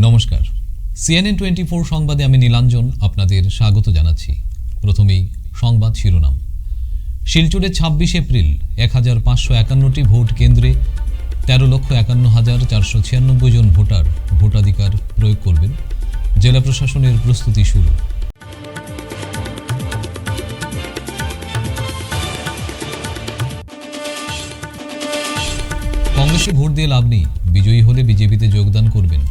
নমস্কার, CNN 24 সংবাদে আমি নীলাঞ্জন আপনাদের স্বাগত জানাচ্ছি। প্রথমেই সংবাদ শিরোনাম। শিলচরে 26 এপ্রিল 1551টি ভোট কেন্দ্রে 13,51,496 জন ভোটার ভোটাধিকার প্রয়োগ করবেন। জেলা প্রশাসনের প্রস্তুতি শুরু। কংগ্রেসে ভোট দিয়ে লাভ নেই, বিজয়ী হলে বিজেপিতে যোগদান করবেন।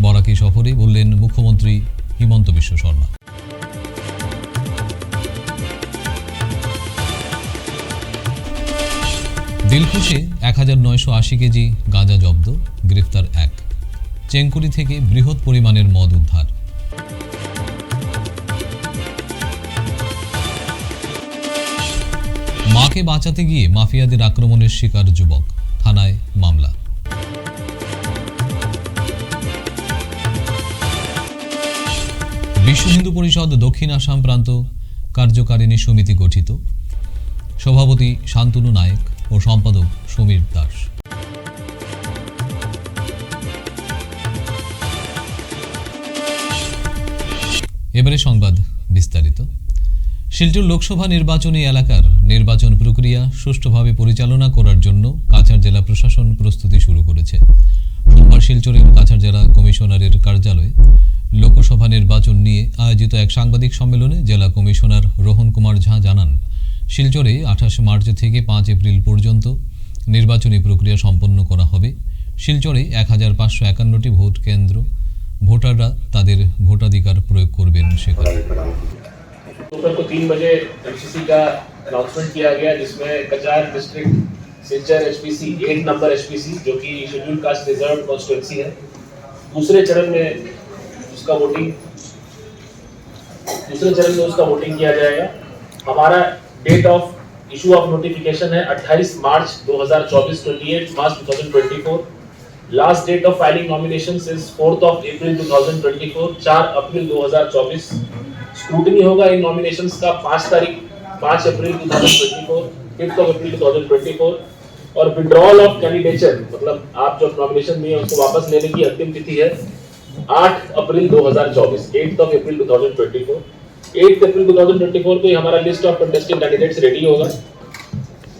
বরাকি সফরে বললেন মুখ্যমন্ত্রী হিমন্ত বিশ্ব শর্মা। দিলখুশে 1980 কেজি গাঁজা জব্দ, গ্রেফতার এক। চেঙ্কুরি থেকে বৃহৎ পরিমাণের মদ উদ্ধার। মাকে বাঁচাতে গিয়ে মাফিয়াদের আক্রমণের শিকার যুবক, থানায় মামলা। বিশ্ব হিন্দু পরিষদ দক্ষিণ আসাম প্রান্ত কার্যকারিণী সমিতি গঠিত, সভাপতি শান্তনু নায়েক ও সম্পাদক সমীর দাস। এবারে সংবাদ বিস্তারিত। শিলচর লোকসভা নির্বাচনী এলাকার নির্বাচন প্রক্রিয়া সুষ্ঠুভাবে পরিচালনা করার জন্য কাছাড় জেলা প্রশাসন প্রস্তুতি শুরু করেছে। সোমবার শিলচরের কাছাড় জেলা কমিশনারের কার্যালয়ে লোকসভা নির্বাচন নিয়ে আয়োজিত এক সাংবাদিক সম্মেলনে জেলা কমিশনার রোহন কুমার ঝা জানান, শিলচরে 28 মার্চ থেকে 5 এপ্রিল পর্যন্ত নির্বাচনী প্রক্রিয়া সম্পন্ন করা হবে। শিলচরে 1551টি ভোট কেন্দ্র ভোটাররা তাদের ভোটাধিকার প্রয়োগ করবেন সেখানে। दोपहर को 3 बजे एमसीसी का अनाउंसमेंट किया गया, जिसमें Cachar district Silchar HPC 8 number HPC जो कि शेड्यूल कास्ट रिजर्व कॉन्स्टिट्यूएंसी है, दूसरे चरण में उसका वोटिंग किया जाएगा। हमारा date of issue of notification है 28 March 2024, 28 March 2024। Last date of filing nominations is 4th of April 2024, 4 April 2024। Scrutiny होगा इन नॉमिनेशंस का 5 अप्रैल 2024, 5th of April 2024। और विड्रॉल ऑफ कैंडिडेचर मतलब आप जो नॉमिनेशन में उसको वापस लेने की अंतिम तिथि है 8 अप्रैल 2024, 8th of April 2024। 8th अप्रैल 2024 को हमारा list of contestant candidates ready होगा।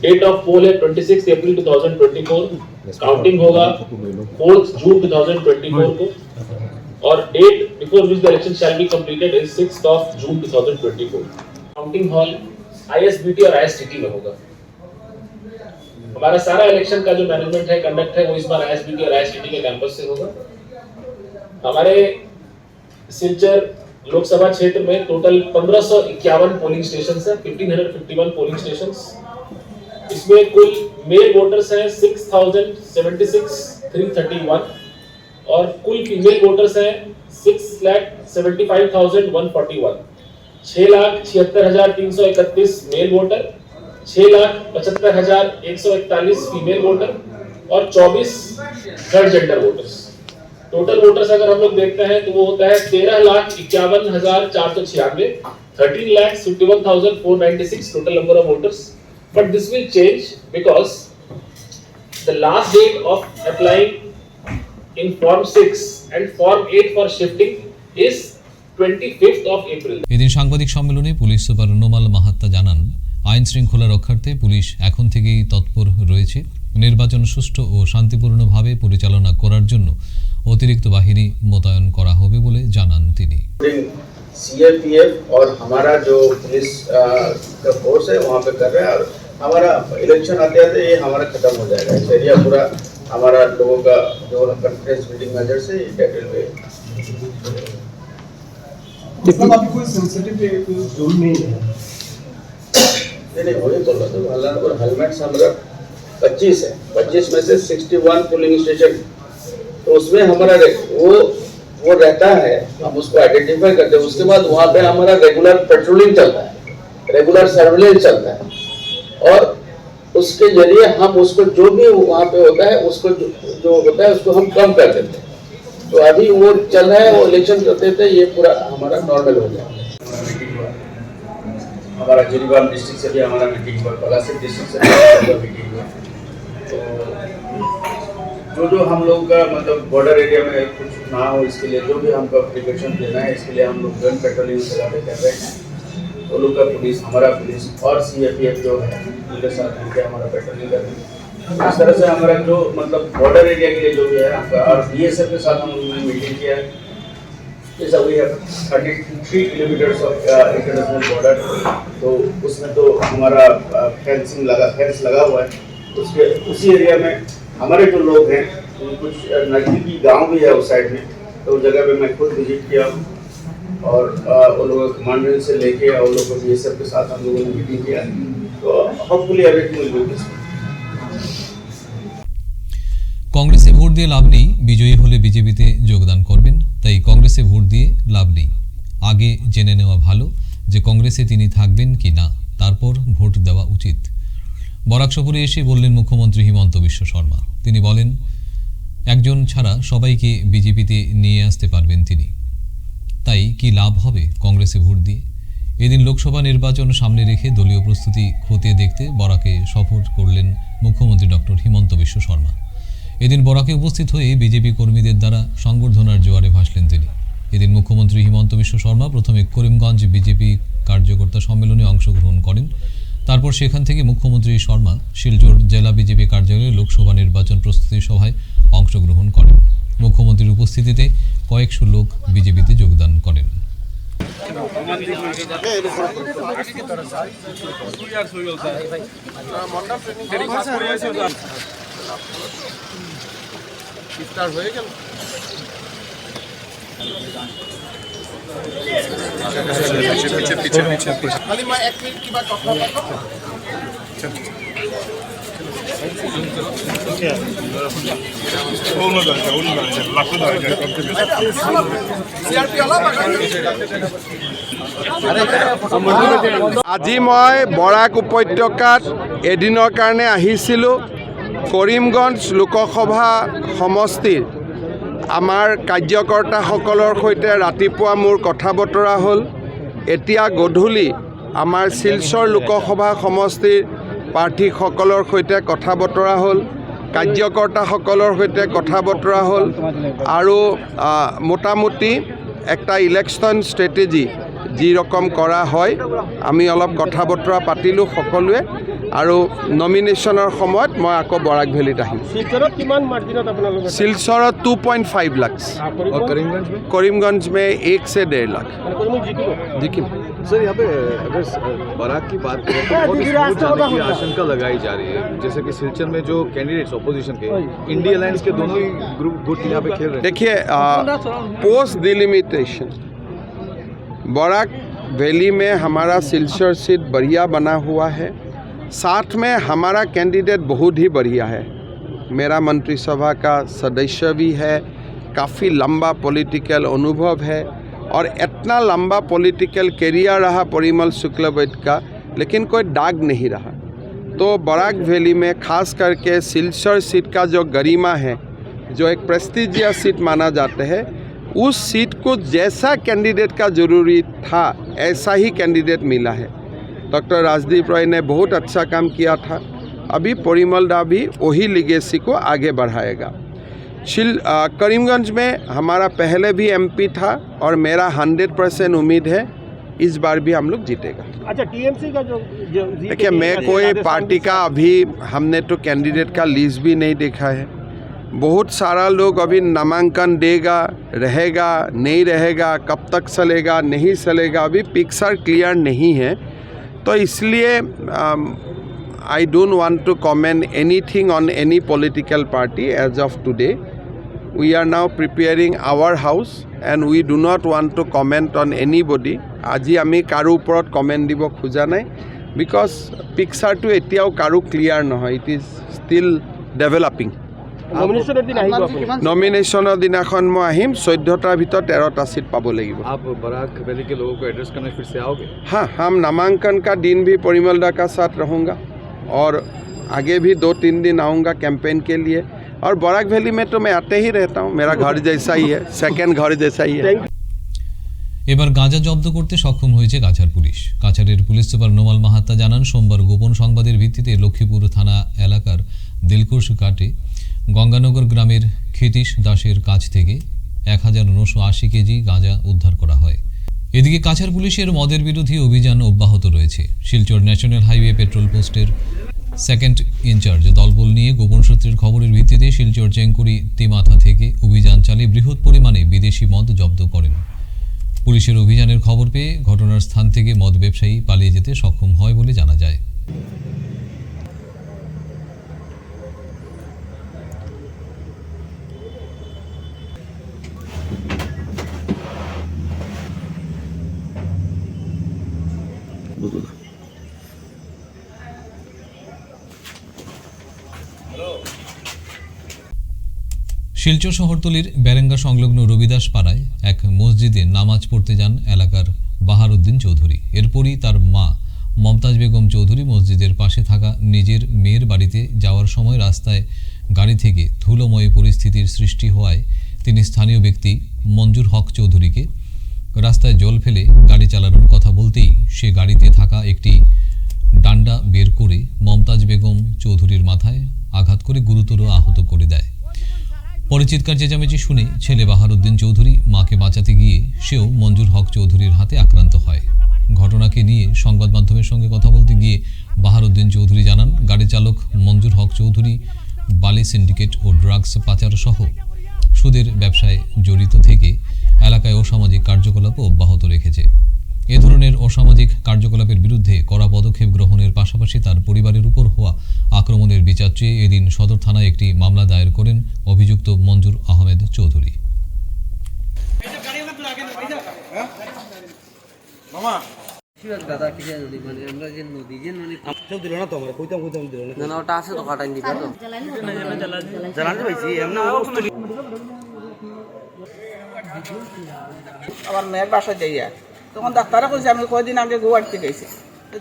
डेट ऑफ पोल है 26 अप्रैल 2024, काउंटिंग होगा 4th जून 2024 को, और date before which the election shall be completed is 6th of June 2024। Counting hall ISBT और आईएसटीटी में होगा। हमारा सारा इलेक्शन का जो मैनेजमेंट है, कंडक्ट है, वो इस बार आईएसबीटी और आईएसटीटी के कैंपस से होगा। हमारे सिलचर लोकसभा क्षेत्र में टोटल 1551 पोलिंग स्टेशन है, 1551 पोलिंग स्टेशन। इसमें कुल मेल वोटर्स हैं 6076,331 और कुल फीमेल वोटर्स हैं 6,75,141। 6,76,331 मेल वोटर, 6,75,141 फीमेल वोटर और 24 third gender voters. Total voters अगर हम लोग देखते हैं तो वो होता है 13,51,496, 13,51,496 total number of voters। But this will change because the last date of applying in Form 6 and Form 8 for shifting is 25th of April। এদিন সাংবাদিক সম্মেলনে পুলিশ সুপার নোমাল মাহাত্তা জানান, আইন শৃঙ্খলা রক্ষার্থে পুলিশ এখন থেকেই তৎপর রয়েছে। নির্বাচন সুষ্ঠু ও শান্তিপূর্ণভাবে পরিচালনা করার জন্য অতিরিক্ত বাহিনী মোতায়েন করা হবে বলে জানান তিনি। सीआरपीएफ और हमारा जो पुलिस का फोर्स है वहाँ पे कर रहे हैं, और हमारा इलेक्शन आते आते ये हमारा खत्म हो जाएगा। इस एरिया पूरा हमारा लोगों का जो कॉन्फिडेंस बिल्डिंग मेजर से डेटेल वे। मतलब अभी कोई सेंसिटिव जोन नहीं है? नहीं वही बोल रहा था, हल्लानपुर हेलमेट्स हमारा 25 है, 25 में से 61 पोलिंग स्टेशन, तो उसमें हमारा वो रहता है, हम उसको आइडेंटिफाई करते हैं। उसके बाद वहाँ पे हमारा रेगुलर पेट्रोलिंग चलता है, रेगुलर सर्वेलेंस चलता है, और उसके जरिए हम उसको जो भी वहाँ पे होता है उसको जो होता है उसको हम कम कर देते हैं। तो अभी वो चल रहा है, वो इलेक्शन करते थे, ये पूरा हमारा नॉर्मल हो जाएगा। हमारा जिरीबाग डिस्ट्रिक्ट से भी हमारा मीटिंग हुआ, पलासी डिस्ट्रिक्ट से भी मीटिंग हुआ। तो जो हम लोग का मतलब बॉर्डर एरिया में कुछ ना हो इसके लिए जो भी हमको प्रिकॉशन देना है इसके लिए हम लोग गन पेट्रोलिंग लगाते कर रहे हैं। वो लोग का पुलिस, हमारा पुलिस और CAPF जो है उनके साथ मिलकर हमारा पेट्रोलिंग कर रहे हैं। इस तरह से हमारा जो मतलब बॉर्डर एरिया के लिए जो भी है आपका, और BSF के साथ हम लोगों ने मीटिंग किया है। जैसा we have 33 kilometres of international border, तो उसमें तो हमारा फेंस लगा हुआ है। उसके उसी एरिया में हमारे जो लोग हैं, कुछ नज़दीकी गांव भी है उस साइड में, तो उस जगह पे मैं खुद विजिट किया और उन लोगों को कमांडेंट से लेके और उन लोगों को BSF के साथ हम लोगों ने मीटिंग किया। तो hopefully everything will be peaceful. কংগ্রেসে ভোট দিয়ে লাভ নেই, বিজয়ী হলে বিজেপিতে যোগদান করবেন, তাই কংগ্রেসে ভোট দিয়ে লাভ নেই। আগে জেনে নেওয়া ভালো যে কংগ্রেসে তিনি থাকবেন কি না, তারপর ভোট দেওয়া উচিত। বরাক সফরে এসে বললেন মুখ্যমন্ত্রী হিমন্ত বিশ্ব শর্মা। তিনি বলেন, একজন ছাড়া সবাইকে বিজেপিতে নিয়ে আসতে পারবেন তিনি, তাই কি লাভ হবে কংগ্রেসে ভোট দিয়ে। এদিন লোকসভা নির্বাচন সামনে রেখে দলীয় প্রস্তুতি খতিয়ে দেখতে বরাকে সফর করলেন মুখ্যমন্ত্রী ডক্টর হিমন্ত বিশ্ব শর্মা। এদিন বরাকে উপস্থিত হয়ে বিজেপি কর্মীদের দ্বারা সংবর্ধনার জোয়ারে ভাসলেন তিনি। এদিন মুখ্যমন্ত্রী হিমন্ত বিশ্ব শর্মা প্রথমে করিমগঞ্জ বিজেপি কার্যকর্তা সম্মেলনে অংশগ্রহণ করেন। তারপর সেখান থেকে মুখ্যমন্ত্রী শর্মা শিলচর জেলা বিজেপি কার্যালয়ে লোকসভা নির্বাচন প্রস্তুতি সভায় অংশগ্রহণ করেন। মুখ্যমন্ত্রীর উপস্থিতিতে কয়েকশো লোক বিজেপিতে যোগদান করেন। আজি মই বৰাক উপত্যকাত এদিনৰ কাৰণে আহিছিলোঁ। কৰিমগঞ্জ লোকসভা সমষ্টিৰ আমাৰ কাৰ্যকৰ্তাসকলৰ সৈতে ৰাতিপুৱা মোৰ কথা বতৰা হ'ল। এতিয়া গধূলি আমাৰ শিলচৰ লোকসভা সমষ্টিৰ প্ৰাৰ্থীসকলৰ সৈতে কথা বতৰা হ'ল, কাৰ্যকৰ্তাসকলৰ সৈতে কথা বতৰা হ'ল, আৰু মোটামুটি একটা ইলেকশ্যন ষ্ট্ৰেটেজি যি ৰকম কৰা হয় আমি অলপ কথা বতৰা পাতিলোঁ সকলোৱে, আৰু নমিনেশ্যনৰ সময়ত মই আকৌ বৰাক ভেলীত আহিম। শিলচৰত কিমান মাৰ্জিনত আপোনালোকে? শিলচৰত 2.5 लाख और करीमगंज में 1 से 1.5 लाख जिकिम। सर यहाँ पे अगर बराक की बात करें तो बहुत स्मूथ जाने की आशंका लगाई जा रही है, जैसे कि सिलचर में जो कैंडिडेट्स ऑपोजिशन के इंडिया अलायंस के दोनों ही ग्रुप गुट यहाँ पे खेल रहे हैं। देखिए, पोस्ट डिलिमिटेशन बराक वैली में हमारा सिलचर सीट बढ़िया बना हुआ है, साथ में हमारा कैंडिडेट बहुत ही बढ़िया है। मेरा मंत्रिसभा का सदस्य भी है, काफ़ी लंबा पॉलिटिकल अनुभव है, और इतना लंबा पॉलिटिकल कैरियर रहा परिमल शुक्लवैद्य का, लेकिन कोई दाग नहीं रहा। तो बराक वैली में खास करके सिलचर सीट का जो गरिमा है, जो एक प्रेस्टिजियस सीट माना जाता है, उस सीट को जैसा कैंडिडेट का ज़रूरी था ऐसा ही कैंडिडेट मिला है। डॉक्टर राजदीप रॉय ने बहुत अच्छा काम किया था, अभी परिमल दा भी वही लिगेसी को आगे बढ़ाएगा। करीमगंज में हमारा पहले भी MP था और मेरा 100% उम्मीद है इस बार भी हम लोग जीतेगा। अच्छा, TMC का जो देखिए, मैं कोई पार्टी का अभी हमने तो कैंडिडेट का लिस्ट भी नहीं देखा है। बहुत सारा लोग अभी नामांकन देगा, रहेगा, नहीं रहेगा, कब तक चलेगा, नहीं चलेगा, अभी पिक्चर क्लियर नहीं है। तो इसलिए I don't want to comment anything on any political party as of today. We are now preparing our house and we do not want to comment on anybody. আজি আমি কাৰো ওপৰত কমেণ্ট দিব খোজা নাই, বিকজ পিকচাৰটো এতিয়াও কাৰো ক্লিয়াৰ নহয়, ইট ইজ ষ্টিল ডেভেলপিং। নমিনেশ্যনৰ দিন আহিব আপুনি? নমিনেশ্যনৰ দিনাখন মই আহিম, 14টাৰ ভিতৰত 13টা सीट पाबो লাগিব। आप बराक वैली के लोगों को एड्रेस करने फिर से आओगे? हाँ, हम नामांकन का दिन भी परिमल दा का साथ रहूँगा और आगे भी 2-3 दिन आऊँगा कैंपेन के लिए। और बराक वैली में तो मैं आते ही रहता हूँ, मेरा घर जैसा ही है, सेकेंड घर जैसा ही है। এবার গাঁজা জব্দ করতে সক্ষম হয়েছে কাছাড় পুলিশ। কাছাড়ের পুলিশ সুপার নোমাল মাহাত্তা জানান, সোমবার গোপন সংবাদের ভিত্তিতে লক্ষ্মীপুর থানা এলাকার দিলকুশ ঘাটে গঙ্গানগর গ্রামের ক্ষিতীশ দাসের কাছ থেকে 1980 কেজি গাঁজা উদ্ধার করা হয়। এদিকে কাছাড় পুলিশের মদের বিরোধী অভিযান অব্যাহত রয়েছে। শিলচর ন্যাশনাল হাইওয়ে পেট্রোল পোস্টের সেকেন্ড ইনচার্জ দলবল নিয়ে গোপন সূত্রের খবরের ভিত্তিতে শিলচর চেঙ্কুরি তিমাথা থেকে অভিযান চালিয়ে বৃহৎ পরিমাণে বিদেশি মদ জব্দ করেন। পুলিশের অভিযানের খবর পেয়ে ঘটনার স্থান থেকে মদ ব্যবসায়ী পালিয়ে যেতে সক্ষম হয় বলে জানা যায়। শিলচর শহরতলির বেরেঙ্গা সংলগ্ন রবিদাস পাড়ায় এক মসজিদে নামাজ পড়তে যান এলাকার বাহারউদ্দিন চৌধুরী। এরপরই তার মা মমতাজ বেগম চৌধুরী মসজিদের পাশে থাকা নিজের মেয়ের বাড়িতে যাওয়ার সময় রাস্তায় গাড়ি থেকে ধুলোময় পরিস্থিতির সৃষ্টি হওয়ায় তিনি স্থানীয় ব্যক্তি মঞ্জুর হক চৌধুরীকে রাস্তায় জল ফেলে গাড়ি চালানোর কথা বলতেই সে গাড়িতে থাকা একটি ডান্ডা বের করে মমতাজ বেগম চৌধুরীর মাথায় আঘাত করে গুরুতর আহত করে দেয়। পরে চিৎকার চেঁচামেচি শুনে ছেলে বাহারউদ্দিন চৌধুরী মাকে বাঁচাতে গিয়ে সেও মঞ্জুর হক চৌধুরীর হাতে আক্রান্ত হয়। ঘটনাকে নিয়ে সংবাদ মাধ্যমের সঙ্গে কথা বলতে গিয়ে বাহারউদ্দিন চৌধুরী জানান, গাড়ি চালক মঞ্জুর হক চৌধুরী বালি সিন্ডিকেট ও ড্রাগস পাচার সহ সুদের ব্যবসায় জড়িত থেকে এলাকায় অসামাজিক কার্যকলাপও অব্যাহত রেখেছে। এ ধরনের অসামাজিক কার্যকলাপের বিরুদ্ধে কড়া পদক্ষেপ গ্রহণের পাশাপাশি তার পরিবারের উপর হওয়া আক্রমণের বিচার চেয়ে এদিন সদর থানায় একটি মামলা দায়ের করেন অভিযুক্ত মঞ্জুর আহমেদ চৌধুরী। দাদা কিসে নদী মানে আমরা যে নদী যে নদী কেউ দিল না তো আমরা কইতাম দিল না না ওটা আছে তো কাটাই দিবে তো জ্বালানি পাইছি এমনি আমার মেয়ের বাসা যাইয়া তখন ডাক্তারা কইছে আমি কয়দিন আগে গুয়াহাটিতে গেছি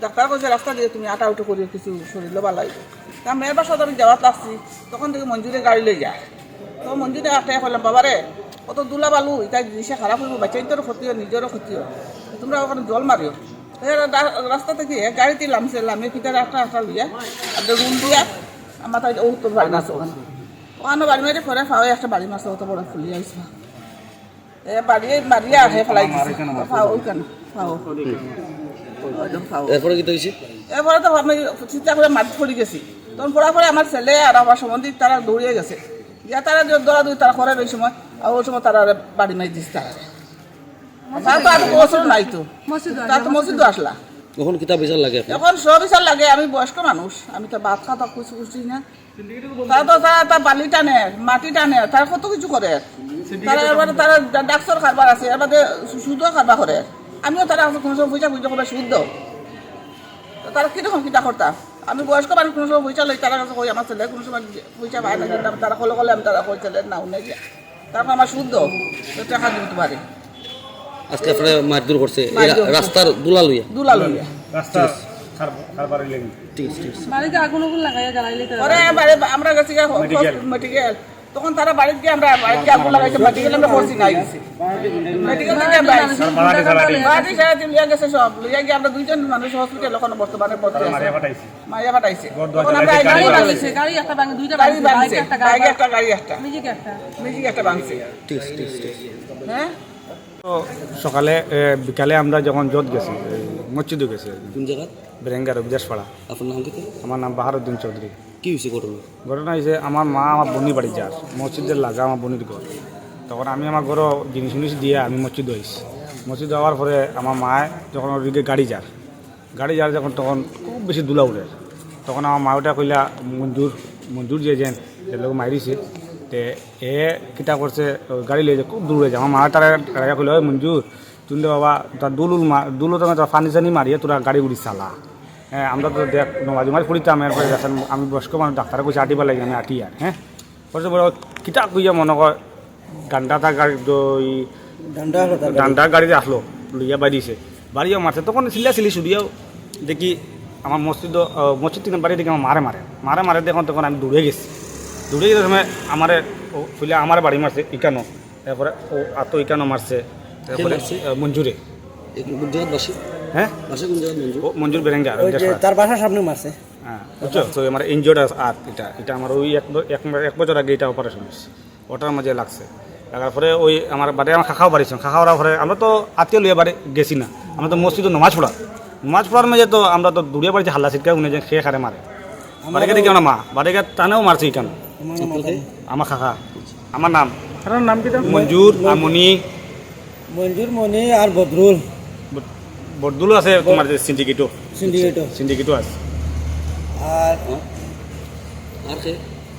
ডাক্তার কইছে রাস্তা দিয়ে তুমি আটা উঠো করিও কিছু শরীর ভালো লাগবে তা মেয়ের বাসা আমি যাওয়ার লাগছি তখন থেকে মঞ্জুরে গাড়ি লই যায় তো মঞ্জুরে একটা করলাম বাবারে কত দুলা বালু এটা জিনিসে খারাপ হইব বাচ্চাইদেরও ক্ষতি হয় নিজেরও ক্ষতি হয় তোমরা ওখানে জল মারিও রাস্তা থেকে গাড়িতে লামছে লামিয়ে ভিতরে একটা লইয়া একটা রুম দিয়া আমার তাই ও তো বাড়ি মাছ ওখানে বাড়ি মারি পরে ফাওয়া একটা বাড়ি মাছ অত বড় ফুলি আইস বাড়িয়ে মারিয়ে আহে ফেলাই দিছে ফাও ওইখানে ফাও এরপরে কি হইছে এরপরে তো আমি চিন্তা করে মাটি পড়ে গেছি তখন পড়ার পরে আমার ছেলে আর আমার সম্বন্ধী তারা দৌড়িয়ে গেছে গিয়া তারা দৌড়াদৌড়ি তারা করে ওই সময় আর ওই সময় তারা বাড়ি মারি দিচ্ছে তারা তো আর ওষুধ নাই তো তার তো মসজিদও আসলা এখন কিতা বিচার লাগে এখন সব বিচার লাগে আমি বয়স্ক মানুষ আমি তো ভাত খাওয়া খুশি খুশি না তারা তো তারা বালি টানে মাটি টানে তারা কত কিছু করে তারা এবারে তারা ডাক্তার খাবার আছে এবারে সুদও খাবার করে আমিও তারা কোনো সময় পয়সা বুঝতে করে শুদ্ধ তারা কিরকম কিতা করতাম আমি বয়স্ক মানুষ কোনো সময় পয়সা লই তারা কাছে কই আমার ছেলে কোনো সময় পয়সা পায় না তারা কলে কলে আমি তারা কই ছেলে নাও নেই তারপর আমার শুদ্ধ টাকা দিতে পারে আজকে আপনারা মারধর করছে রাস্তার দুলা লইয়া রাস্তা খারবারের লাগি ঠিক ঠিক বাড়িতে আগুন লাগাইয়া জ্বালাইলে পরে আমরা গেছি মেডিকেল তখন তারা বাড়িতে গিয়ে আমরা বাড়িতে আগুন লাগাইছে মেডিকেল আমরা পৌঁছি নাই গেছি মেডিকেল থেকে আমরা বাড়ি সারা দিন লিয়া গেছে সব লিয়া গিয়ে আমরা দুইজন মানুষ হসপিটাল ওখানে বর্তমানে ভর্তি আছে মাইয়া পাঠাইছে তখন আমরা গাড়ি একটা ভাঙে দুইটা গাড়ি ভাঙছে বাইক একটা গাড়ি একটা মিউজিক একটা ভাঙছে ঠিক ঠিক হ্যাঁ তো সকালে বিকালে আমরা যখন জোট গেছি মসজিদে গেছি কোন জায়গা বেরেঙ্গা রবিদাসপাড়া। আপনার নাম কি আমার নাম বাহারউদ্দিন চৌধুরী। কি হয়েছে ঘটনা ঘটনা হয়েছে আমার মা আমার বোনি বাড়ি যার মসজিদের লাগা আমার বোনির ঘর তখন আমি আমার ঘরও জিনিস দিয়ে আমি মসজিদে হয়েছি মসজিদে হওয়ার পরে আমার মায় যখন ওদিকে গাড়ি যার যখন তখন খুব বেশি দুলা উঠে তখন আমার মা ওটা কইলা মঞ্জুর যে লোক মারিছে তে এ কিতা করছে গাড়ি লিয়ে খুব দূরে যায় আমার মা তারা কইলে ওই মঞ্জুর তুই বাবা তার দুলো তো ফানি চানি মারিয়ে তোরা গাড়ি উড়ি চালা হ্যাঁ আমরা তো দেখ নমাজি মারি পড়িতাম এরপরে দেখেন আমি বয়স্ক মানুষ ডাক্তারে কইছে আটিবা লাগে আমি আটি আর হ্যাঁ বলছে বড় কিতা কইয়া মনে কর ডান্ডাটা গাড়ি ডান্ডা গাড়িতে আসলো লইয়া বাড়িছে বাড়িও মারছে তখন চিল্লি শুধিয়াও দেখি আমার মসজিদ থেকে বাড়ি দেখি আমার মারে দেখুন তখন আমি দৌড়ে গেছি সময় আমার ফুলে আমার বাড়ি মারছে ইকানো এরপরে ও আতো ইকানো মারছে তারপরে মঞ্জুরে কোন জায়গা বাসি হ্যাঁ বাসা কোন জায়গা মঞ্জুর বেরেঙ্গা তার বাসার সামনে মারছে হ্যাঁ বুঝছো, তো আমার ইনজোর্ড আর এটা আমার ওই এক বছর আগে এটা অপারেশন হয়েছে, ওটার মাঝে লাগছে। লাগার পরে ওই আমার বাড়ি আমার খাখাও বাড়িছে, খাখাওয়ার পরে আমরা তো আত্মীয় লিয়ে বাড়ি গেছি না, আমরা তো মসজিদে নমাজ পড়ার মাঝে তো আমরা তো দূরে বাড়িতে হাল্লা ছিটকা উনি যে খেয়ে খারে মারে বাড়িকে দেখি আমরা মা বাড়িকে টানেও মারছি কেন আমার খাখা। আমার নাম কি মঞ্জুর আর মণি আর বদরুল আছে তোমার যে সিন্ডিকেটও আছে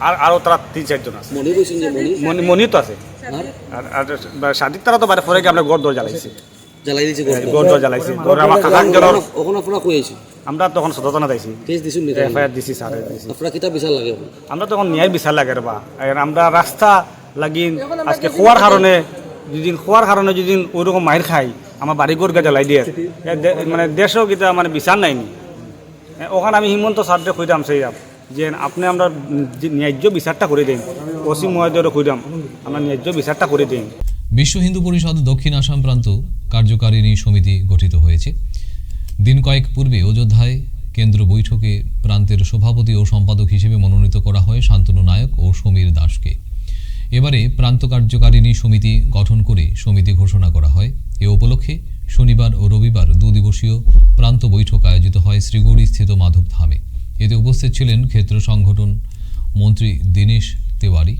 আর আরও তারা 3-4 জন আছে। মণি তো আছে আর সাদিক তারা তো বাইরে পরে গিয়ে আমরা গড় দর জ্বালাইছি আমার কাকার আমরা তখন সচেতন আইছি এফআইআর দিছি স্যার আমরা তখন ন্যায় বিচার লাগে রে বা আমরা রাস্তা লাগি আজকে খোয়ার কারণে যদি ওইরকম মাইর খাই আমার বাড়ি ঘর গা জ্বালাই দিয়ে মানে দেশও কিতা মানে বিচার নাইনি। ওখানে আমি হিমন্ত স্যারকে কইতাম সেইরাম যে আপনি আমরা ন্যায্য বিচারটা করে দিন, ওসি মহোদয়কে কইতাম আমরা ন্যায্য বিচারটা করে দিন। বিশ্ব হিন্দু পরিষদ দক্ষিণ আসাম প্রান্ত কার্যকারিণী সমিতি গঠিত হয়েছে। দিন কয়েক পূর্বে অযোধ্যায় কেন্দ্র বৈঠকে প্রান্তের সভাপতি ও সম্পাদক হিসেবে মনোনীত করা হয় শান্তনু নায়ক ও সমীর দাসকে। এবারে প্রান্ত কার্যকারিণী সমিতি গঠন করে সমিতি ঘোষণা করা হয়। এ উপলক্ষে শনিবার ও রবিবার 2 দিবসীয় প্রান্ত বৈঠক আয়োজিত হয় শ্রীগৌরী স্থিত মাধব ধামে। এতে উপস্থিত ছিলেন ক্ষেত্র সংগঠন মন্ত্রী দীনেশ তেওয়ারি,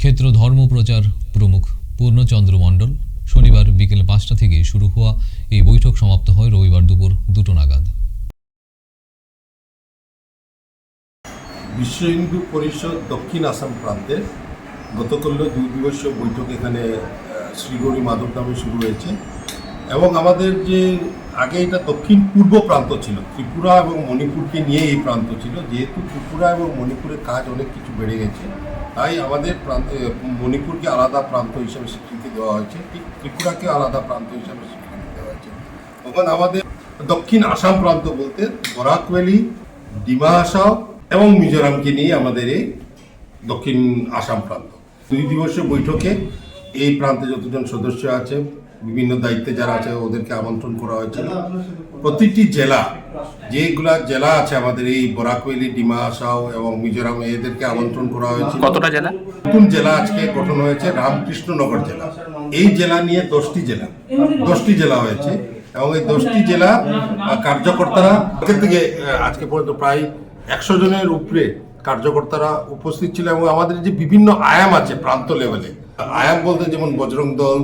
ক্ষেত্র ধর্ম প্রচার প্রমুখ পূর্ণচন্দ্র মণ্ডল। শনিবার বিকেল 5টা থেকে শুরু হওয়া এই বৈঠক সমাপ্ত হয় রবিবার দুপুর 2টো নাগাদ। বিশ্ব হিন্দু পরিষদ দক্ষিণ আসাম প্রান্তে গতকাল 2 দিবসীয় বৈঠক এখানে শ্রীগৌরী মাধবধামে শুরু হয়েছে এবং আমাদের যে আগে এটা দক্ষিণ পূর্ব প্রান্ত ছিল, ত্রিপুরা এবং মণিপুরকে নিয়ে এই প্রান্ত ছিল। যেহেতু ত্রিপুরা এবং মণিপুরের কাজ অনেক কিছু বেড়ে গেছে, তাই আমাদের মণিপুরকে আলাদা প্রান্ত হিসেবে স্বীকৃতি দেওয়া হয়েছে, ঠিক ত্রিপুরাকে আলাদা প্রান্ত হিসেবে স্বীকৃতি দেওয়া হয়েছে। তখন আমাদের দক্ষিণ আসাম প্রান্ত বলতে বরাক ভ্যালি, ডিমা হাসাও এবং মিজোরামকে নিয়ে আমাদের এই দক্ষিণ আসাম প্রান্ত। 2 দিবসীয় বৈঠকে এই প্রান্তে যতজন সদস্য আছে, বিভিন্ন দায়িত্বে যারা আছে ওদেরকে আমন্ত্রণ করা হয়েছিল। প্রতিটি জেলা যেগুলা জেলা আছে আমাদের এই বরাক ভ্যালি, ডিমা হাসাও এবং মিজোরাম, এদেরকে আমন্ত্রণ করা হয়েছিল। কতটা জেলা? নতুন জেলা আজকে গঠন হয়েছে রামকৃষ্ণনগর জেলা। এই জেলা নিয়ে 10টি জেলা হয়েছে এবং এই 10টি জেলা কার্যকর্তারা থেকে আজকে পর্যন্ত প্রায় 100 জনের উপরে কার্যকর্তারা উপস্থিত ছিল এবং আমাদের যে বিভিন্ন আয়াম আছে প্রান্ত লেভেলে, আয়াম বলতে যেমন বজরং দল,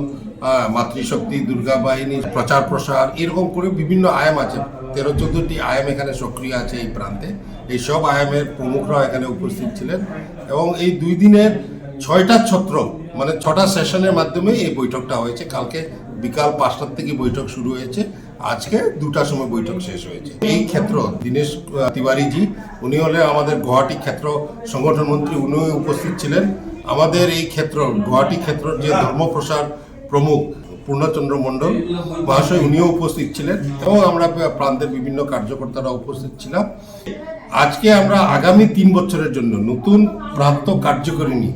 মাতৃশক্তি, দুর্গা বাহিনী, প্রচার প্রসার, এরকম করে বিভিন্ন আয়াম আছে। 13-14টি আয়াম এখানে সক্রিয় আছে এই প্রান্তে। এই সব আয়ামের প্রমুখরা এখানে উপস্থিত ছিলেন এবং এই 2 দিনের 6টা ছত্র মানে 6টা সেশনের মাধ্যমে এই বৈঠকটা হয়েছে। কালকে বিকাল 5টার থেকে বৈঠক শুরু হয়েছে, আজকে 2টার সময় বৈঠক শেষ হয়েছে। এই ক্ষেত্র দীনেশ তিওয়ারিজি, উনি হলে আমাদের গুয়াহাটি ক্ষেত্র সংগঠন মন্ত্রী, উনিও উপস্থিত ছিলেন। আমাদের এই ক্ষেত্র গুয়াহাটি ক্ষেত্র যে ধর্মপ্রসার প্রমুখ পূর্ণচন্দ্র মণ্ডল মহাশয়, উনিও উপস্থিত ছিলেন এবং আমরা প্রান্তের বিভিন্ন কার্যকর্তারা উপস্থিত ছিলাম। আজকে আমরা আগামী 3 বছরের জন্য নতুন প্রান্ত কার্যকারিণী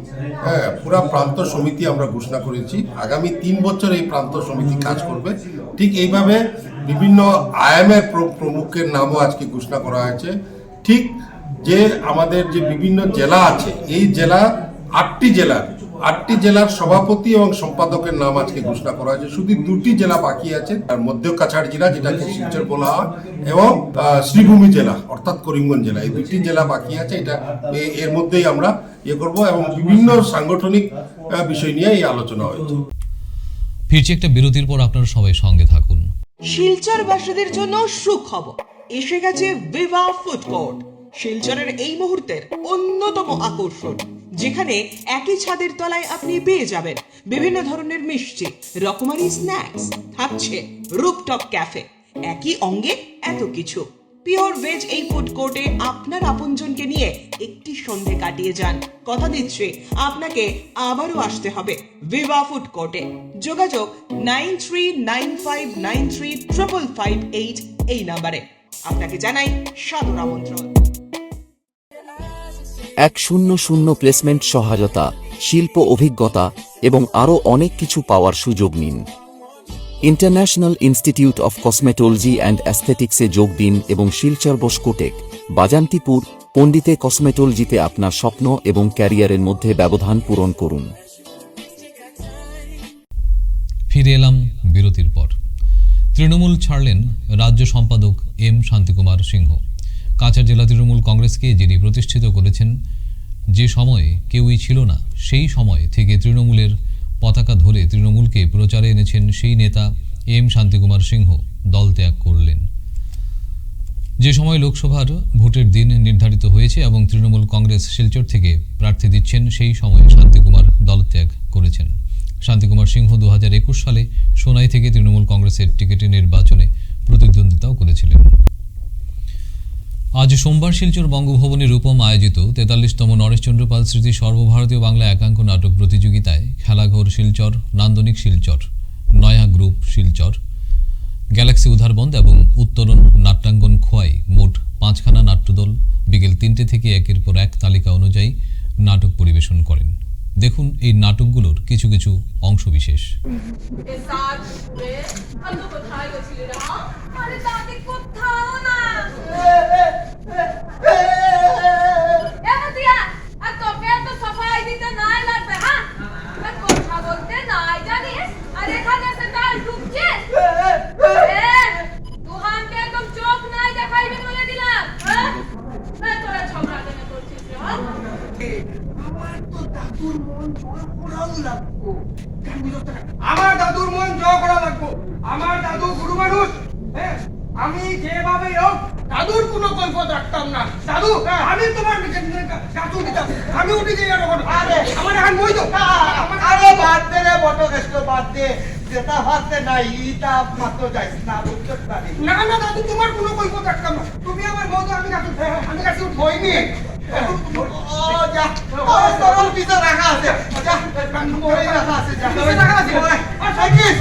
পুরা প্রান্ত সমিতি আমরা ঘোষণা করেছি। আগামী 3 বছর এই প্রান্ত সমিতি কাজ করবে। ঠিক এইভাবে বিভিন্ন আয়ামের প্রমুখের নামও আজকে ঘোষণা করা হয়েছে। ঠিক যে আমাদের যে বিভিন্ন জেলা আছে, এই জেলা 8টি জেলার সভাপতি এবং সম্পাদকের নাম আজকে ঘোষণা করা হয়েছে। শুধু 2টি জেলা বাকি আছে, আর মধ্য কাছাড় জেলা যেটাকে শিলচর বলা হয় এবং শ্রীভূমি জেলা অর্থাৎ করিমগঞ্জ জেলা, এই 2টি জেলা বাকি আছে। এটা এর মধ্যেই আমরা করব এবং বিভিন্ন সাংগঠনিক বিষয় নিয়ে এই আলোচনা হয়েছে। ফিরছি একটা বিরতির পর, আপনারা সবাই সঙ্গে থাকুন। শিলচরবাসীদের জন্য সুখবর, এসে গেছে ভিভা ফুড কোর্ট। শিলচরের এই মুহূর্তের অন্যতম আকর্ষণ, যেখানে একই ছাদের তলায় আপনি পেয়ে যাবেন বিভিন্ন ধরনের মিষ্টি, রকমারি স্ন্যাক্স, থাকছে রুফটপ ক্যাফে, একই অঙ্গে এত কিছু। পিওর ভেজ এই ফুড কোর্টে আপনার আপনজনকে নিয়ে একটি সন্ধে কাটিয়ে যান। কথা দিচ্ছি আপনাকে আবারও আসতে হবে ভিভা ফুড কোর্টে। যোগাযোগ 9395935558 এই নাম্বারে। আপনাকে জানাই সাদর আমন্ত্রণ। 100 প্লেসমেন্ট সহায়তা, শিল্প অভিজ্ঞতা এবং আরও অনেক কিছু পাওয়ার সুযোগ নিন। International institute of cosmetology and অ্যাস্থেটিক্সে যোগ দিন এবং শিলচর বসকোটেক বাজান্তিপুর পণ্ডিতে কসমেটোলজিতে আপনার স্বপ্ন এবং ক্যারিয়ারের মধ্যে ব্যবধান পূরণ করুন। ফিরে এলাম বিরতির পর। তৃণমূল ছাড়লেন রাজ্য সম্পাদক এম শান্তিকুমার সিংহ। কাছাড় জেলা তৃণমূল কংগ্রেসকে যিনি প্রতিষ্ঠিত করেছেন, যে সময়ে কেউই ছিল না সেই সময় থেকে তৃণমূলের পতাকা ধরে তৃণমূলকে প্রচারে এনেছেন সেই নেতা এম শান্তিকুমার সিংহ দল ত্যাগ করলেন। যে সময় লোকসভার ভোটের দিন নির্ধারিত হয়েছে এবং তৃণমূল কংগ্রেস শিলচর থেকে প্রার্থী দিচ্ছেন, সেই সময় শান্তিকুমার দলত্যাগ করেছেন। শান্তিকুমার সিংহ 2021 সালে সোনাই থেকে তৃণমূল কংগ্রেসের টিকিটে নির্বাচনে প্রতিদ্বন্দ্বিতাও করেছিলেন। আজ সোমবার শিলচর বঙ্গভবনে রূপম আয়োজিত 43তম নরেশচন্দ্র পাল স্মৃতি সর্বভারতীয় বাংলা একাঙ্ক নাটক প্রতিযোগিতায় খেলাঘর শিলচর, নান্দনিক শিলচর, নয়া গ্রুপ শিলচর, গ্যালাক্সি উধারবন্দ এবং উত্তরণ নাট্যাঙ্গন খোয়াই মোট 5খানা নাট্যদল বিকেল 3টে থেকে একের পর এক তালিকা অনুযায়ী নাটক পরিবেশন করেন। দেখুন এই নাটকগুলোর কিছু কিছু অংশবিশেষ। আমার দাদুর মন জয় করা লাগবো। আমার দাদু গুরু মানুষ, আমি যেভাবে হোক দাদুর কোনো কৈফত রাখতাম না। দাদু আমি তোমার দাদু দিতাম, আমি উঠে যাই আর আমার এখন বই তো। আরে বাদ দে রে বটো কেষ্ট বাদ দে, যেটা হাতে নাই ইটা মাত্র যাইস না বুঝতে পারি না না দাদু তোমার কোনো কৈফত রাখতাম না। তুমি আমার বউ তো আমি কাছে উঠবইনি। ও যা ও সরল পিছে রাখা আছে, যা মই রাখা আছে, যা রাখা আছে। দেখিস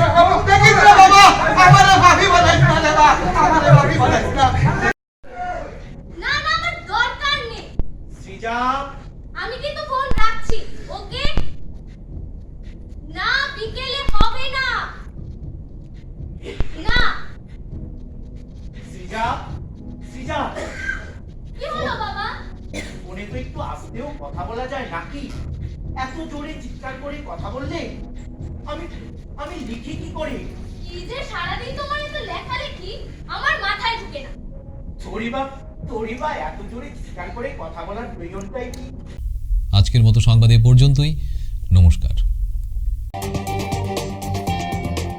দেখিস রে বাবা, আমারে ভাবি বলাইস না রে বাবা, আমারে ভাবি বলাইস না। না না আমার দরকার নেই সৃজা, আমি কিন্তু ফোন রাখছি। ওকে না, বিকেলে হবে না। না সৃজা, সৃজা কি হলো বাবা? ফোনে তো একটু আস্তেও কথা বলা যায় নাকি? এত জোরে চিৎকার করে কথা বললে আমি আমি লিখি কি করে? কি যে সারাদিন তোমার এত লেখালেখি, আমার মাথায় ঢুকে না। তোরই বা এত জোরে চিৎকার করে কথা বলার প্রয়োজনটাই কি? আজকের মতো সংবাদ এ পর্যন্তই। নমস্কার।